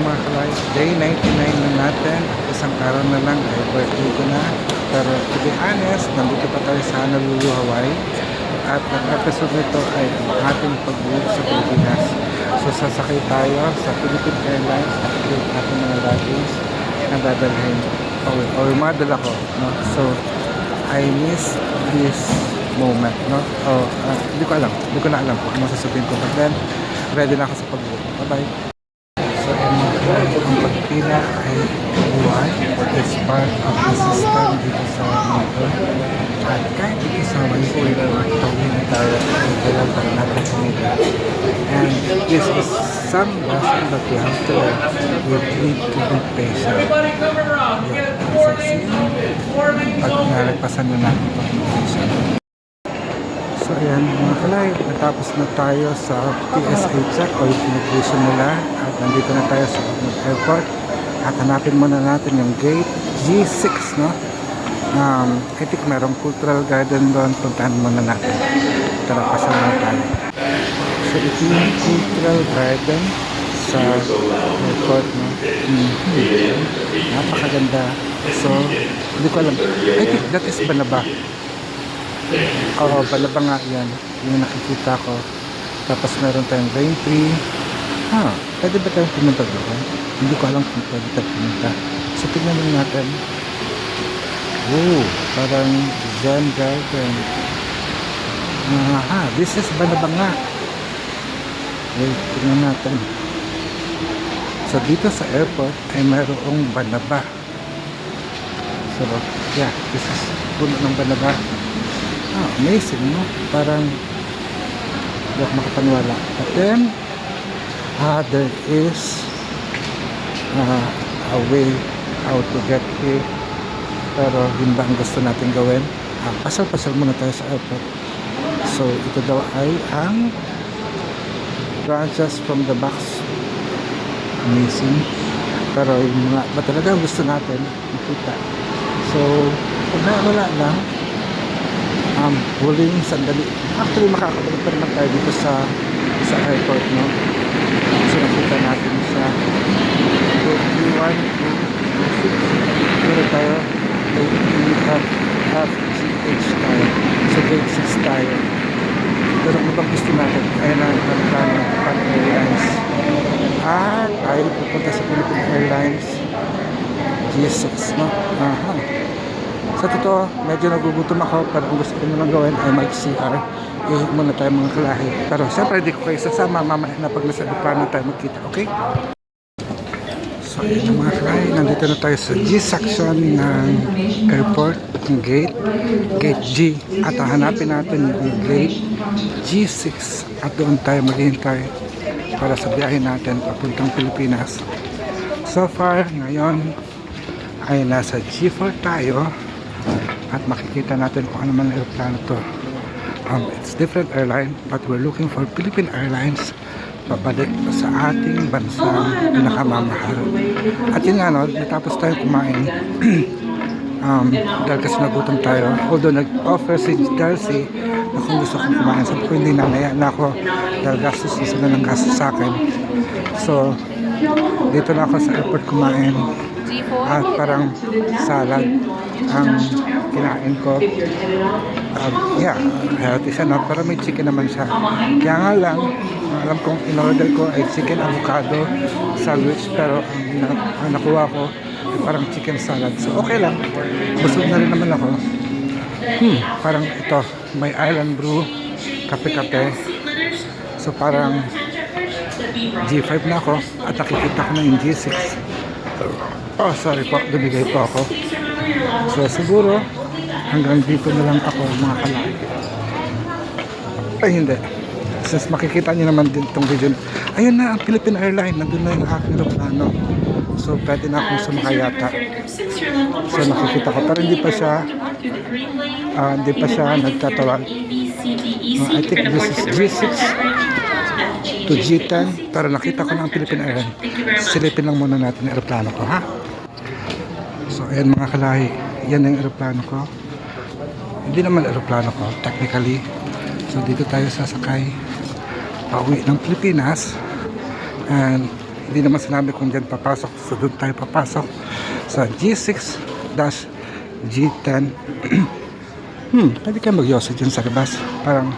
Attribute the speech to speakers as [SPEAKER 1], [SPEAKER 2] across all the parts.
[SPEAKER 1] mga kalay, day 99 na natin. Isang araw na lang ay birthday ko na. Pero to be honest, nandito pa tayo sa Honolulu, Hawaii. At ang episode nito ay ang ating pag-uwi sa Pilipinas. So sasakay tayo sa Philippine Airlines at update natin mga luggage na dadalhin or madala ko. No? So I miss this moment. No? Hindi ko na alam kung ano sasabihin ko. But then, ready na ako sa pag-uwi. Bye-bye! So, ang pagpila ay buhay or is part of the system dito sa motor. At kahit dito sa Hawaii, tawin na tayo dahil para natin pumila. And this is some lesson that we have to learn. We need to be patient. As I see, pag nalagpasan na natin ito, patient. So ayan mga kalay, natapos na tayo sa TSA check o yung immigration nila at nandito na tayo sa airport at hanapin muna natin yung gate G6, no? I think merong cultural garden doon, puntahan muna natin. Tara, pasya muna tayo. So ito yung cultural garden sa airport, no? Napakaganda. So hindi ko alam, I think that is Banaba. Oo, Balaba nga yan. Yung nakikita ko. Tapos meron tayong rain tree. Pwede ba tayong pumunta doon? Hindi ko alam kung pwede tayong pumunta. So, tignan lang natin. Oh, parang Zen Garden. This is Balaba nga. Wait, tignan natin. So, dito sa airport ay mayroong Banaba. So, yeah, this is puno ng Banaba. Amazing, no? Parang hindi ako makapaniwala. But then there is a way how to get here. Pero yun ba ang gusto natin gawin? Pasal-pasal muna tayo sa airport. So ito daw ay ang branches from the box. Amazing. Pero yung mga ba talaga ang gusto natin makita. So kung wala lang, huling sandali. Actually, makakabalik pa naman tayo dito sa airport, no? So, nakita natin siya. So, B1, 2, 6. Pero tayo, FGH tayo. So, gate 6 tayo. Pero kung bang gusto natin, ayun ang plano ng Airlines. Tayo pupunta sa Philippine Airlines G6, no? Sa totoo, medyo nagugutom ako, pero kung gusto ko nalang gawin ay mag-CR. Ihig muna tayo mga kalahi. Pero siyempre hindi ko kayo sasama mamaya na pag nasa plano tayo magkita, okay? So ayun mga kalahi, nandito na tayo sa G section ng airport, yung gate G. At hanapin natin yung gate G6 at doon tayo maghihintay para sa biyahe natin papuntang Pilipinas. So far, ngayon ay nasa G4 tayo. At makikita natin kung ano man ang aeroplano to. It's different airline, but we're looking for Philippine Airlines pabalik sa ating bansang pinakamamahal. At yun nga, no, natapos tayo kumain. Dahil kasi nagutom tayo. Although nag-offer si Darcy na kung gusto kong kumain, sabi ko hindi na, naya na ako dahil gastos na sila ng gastos sa akin. So dito na ako sa airport kumain. At parang salad ang kinain ko. Healthy siya, no? Pero may chicken naman siya. Kaya nga lang, alam kong in-order ko ay chicken avocado sandwich, pero ang nakuha ko ay parang chicken salad. So okay lang, busog na rin naman ako. Parang ito, may island brew, kape-kape. So parang G5 na ako at nakikita ko na yung G6. Sorry po, dumigay po ako. So siguro hanggang dito na lang ako mga kalaki. Ay hindi, since makikita nyo naman din itong video. Ayun na ang Philippine Airlines, nandun na yung aking aeroplano. So pwede na akong sumakay yata. So nakikita ko, pero hindi pa siya nagtatawag. I think this is G6 to G10, pero nakita ko na ang Philippine Airlines. Silipin lang muna natin ang aeroplano ko, ha? So ayan mga kalahi, yan ang aeroplano ko. Hindi naman aeroplano ko technically. So dito tayo sasakay pauwi ng Pilipinas. And hindi naman sinabi kung dyan papasok, so doon tayo papasok sa G6-G10. Pwede kayo mag-yosa dyan sa labas, parang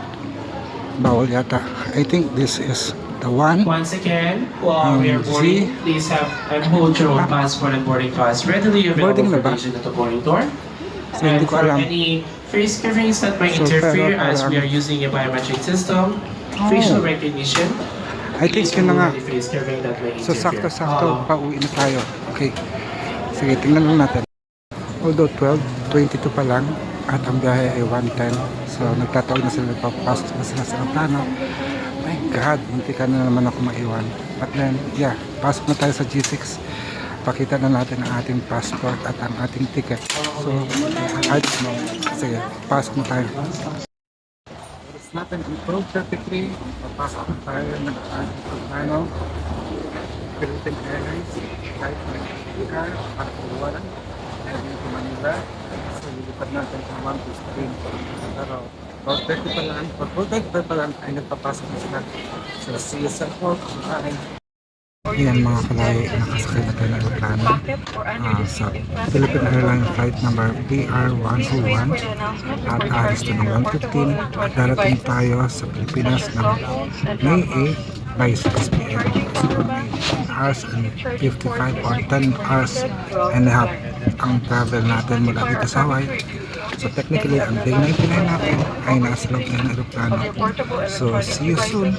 [SPEAKER 1] bawal yata. I think this is the one.
[SPEAKER 2] Once again, while we are boarding, please have and hold your own passport and boarding pass readily available
[SPEAKER 1] Boarding na
[SPEAKER 2] for
[SPEAKER 1] ba?
[SPEAKER 2] vision at the boarding door.
[SPEAKER 1] So, hindi
[SPEAKER 2] And
[SPEAKER 1] ko
[SPEAKER 2] for
[SPEAKER 1] alam.
[SPEAKER 2] any face coverings that might
[SPEAKER 1] So,
[SPEAKER 2] interfere
[SPEAKER 1] pero
[SPEAKER 2] as we
[SPEAKER 1] parang-
[SPEAKER 2] are using a biometric system, facial recognition,
[SPEAKER 1] I think
[SPEAKER 2] please
[SPEAKER 1] yun na nga.
[SPEAKER 2] remove any face covering that may
[SPEAKER 1] So
[SPEAKER 2] interfere.
[SPEAKER 1] sakto-sakto, pauwi na tayo. Okay. Sige, tingnan lang natin. Although 12:22 pa lang at ang biyahe ay 1:10. So nagtatawag na sila, papasok na sila sa plano. My God, hindi ka na naman ako maiwan. But then, yeah, pasok na tayo sa G6. Pakita na natin ang ating passport at ang ating ticket. So, sige, pasok na tayo. Oras natin ang 12:33. Papasok na tayo ng ating plano. Philippine Airlines, flight ng PR, Pagkawalan, heading to Manila. So, lilipad natin sa 1 to Spain. Pero, 12:30 pa lang, 12:35 pa lang ay nagpapasok na sila. So, see you sa airport. Bye! Yan mga kalay, nakasakay na tayo ng aeroplano sa Philippine Airlines flight number PR121 at alis to ng 1:15 at darating tayo sa Pilipinas ng May 8 by 6 p.m. So, 10 hours and 55 or 10 hours and a half ang travel natin mula dito sa Hawaii. So technically, ang day 99 natin ay nasa loob na ng aeroplano. So see you soon.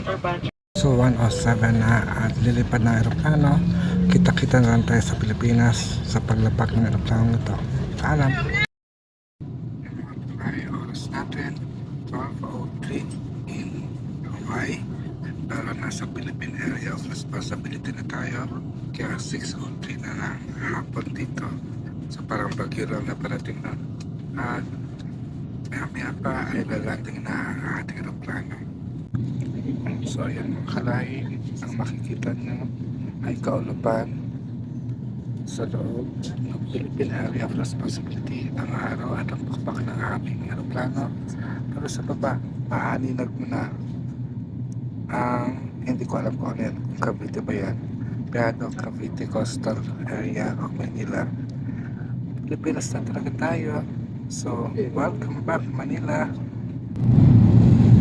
[SPEAKER 1] So 1:07 na at lilipad ng aeroplano. Kita-kita na lang tayo sa Pilipinas sa paglapak ng aeroplano ito. Paalam! Ay, oras natin 12:03 in Hawaii. Pero nasa Philippine Area of Responsibility na tayo. Kaya 6:03 na lang hapon dito. So parang bagyo lang na parating na. At maya pa ay lalating na ang ating aeroplano. So ayan mga kalay, ang makikita nyo ay kaulupan sa loob ng Philippine Area of Responsibility ang araw at ang pakpak ng aming aeroplano. Pero sa baba, maaninag mo na ang hindi ko alam kung ano yan, kung Cavite ba yan, Piado, Cavite Coastal Area of Manila. Pilipinas na talaga tayo. So, welcome back Manila.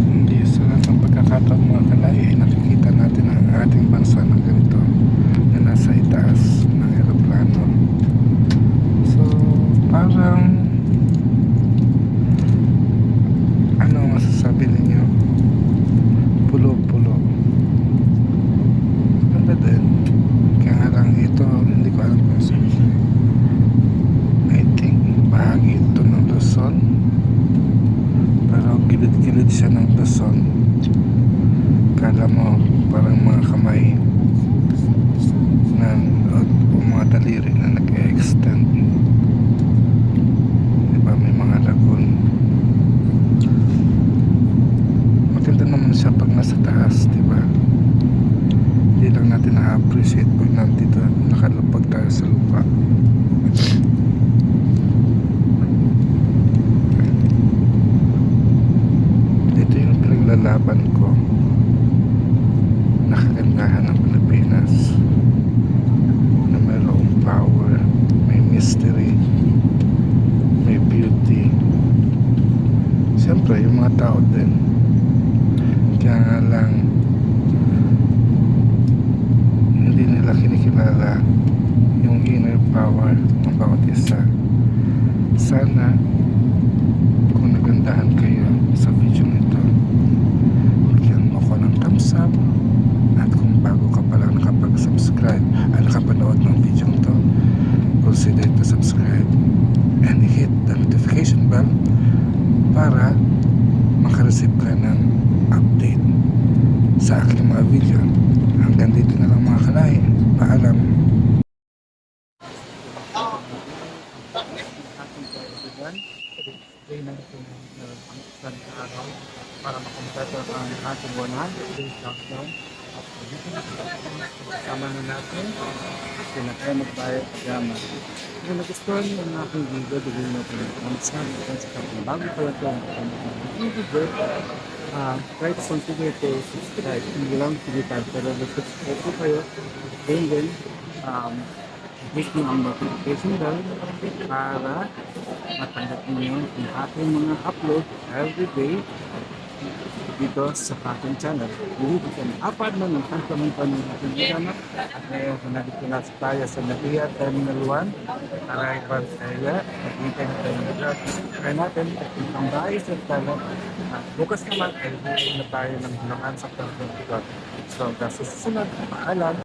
[SPEAKER 1] Hindi sa lahat ng pagkakataon mga kalay ay nakikita natin ang ating bansa na ganito na nasa itaas ng aeroplano. So, parang ano masasabi ninyo? Pulo-pulo. Ganda din. Kaya nga lang ito, hindi ko alam kung saan. I think bahagi ito ng Luzon. Pero gilid-gilid siya ng Luzon. Kala mo parang mga kamay na o mga daliri na nag-extend. Diba may mga lagoon. Maganda naman siya pag nasa taas, diba? Hindi lang natin na-appreciate pag nandito nakalupag tayo sa lupa. Ito yung pinaglalaban ko na kagandahan ng Pilipinas na mayroong power, may mystery, may beauty. Siyempre yung mga tao din, kaya nga lang hindi nila kinikilala yung inner power ng bawat isa. Sana kung nagandahan kayo sa video nito, bigyan mo ko ng thumbs up. At kung bago ka pa lang nakapag-subscribe at nakapanood ng video nito, consider to subscribe and hit the notification bell para makareceive ka ng update sa aking mga video. Hanggang dito na lang mga kalay. Paalam. Para makompleto ang ating 100 days countdown. Kasama na natin sila tayo magbayad pagama. Kung nagustuhan mo ang aking video, bigyan mo ko ng thumbs up at sa kapag bago pa lang ito ang video, try to continue to subscribe. Hindi lang sige tayo, pero subscribe po kayo then, hit mo ang notification bell para matanggap niyo yung ating mga upload everyday dito sa ating channel. Dito kami upad mo ng pagkamunta ng ating channel. At ngayon, nandito na tayo sa Navia Terminal 1, arrival area. Naghintay na tayo ng vlog. Try natin ang bahay sa talent. Bukas naman ay buhay na tayo ng hulukan sa Terminal 1. So, sa susunod, paalam.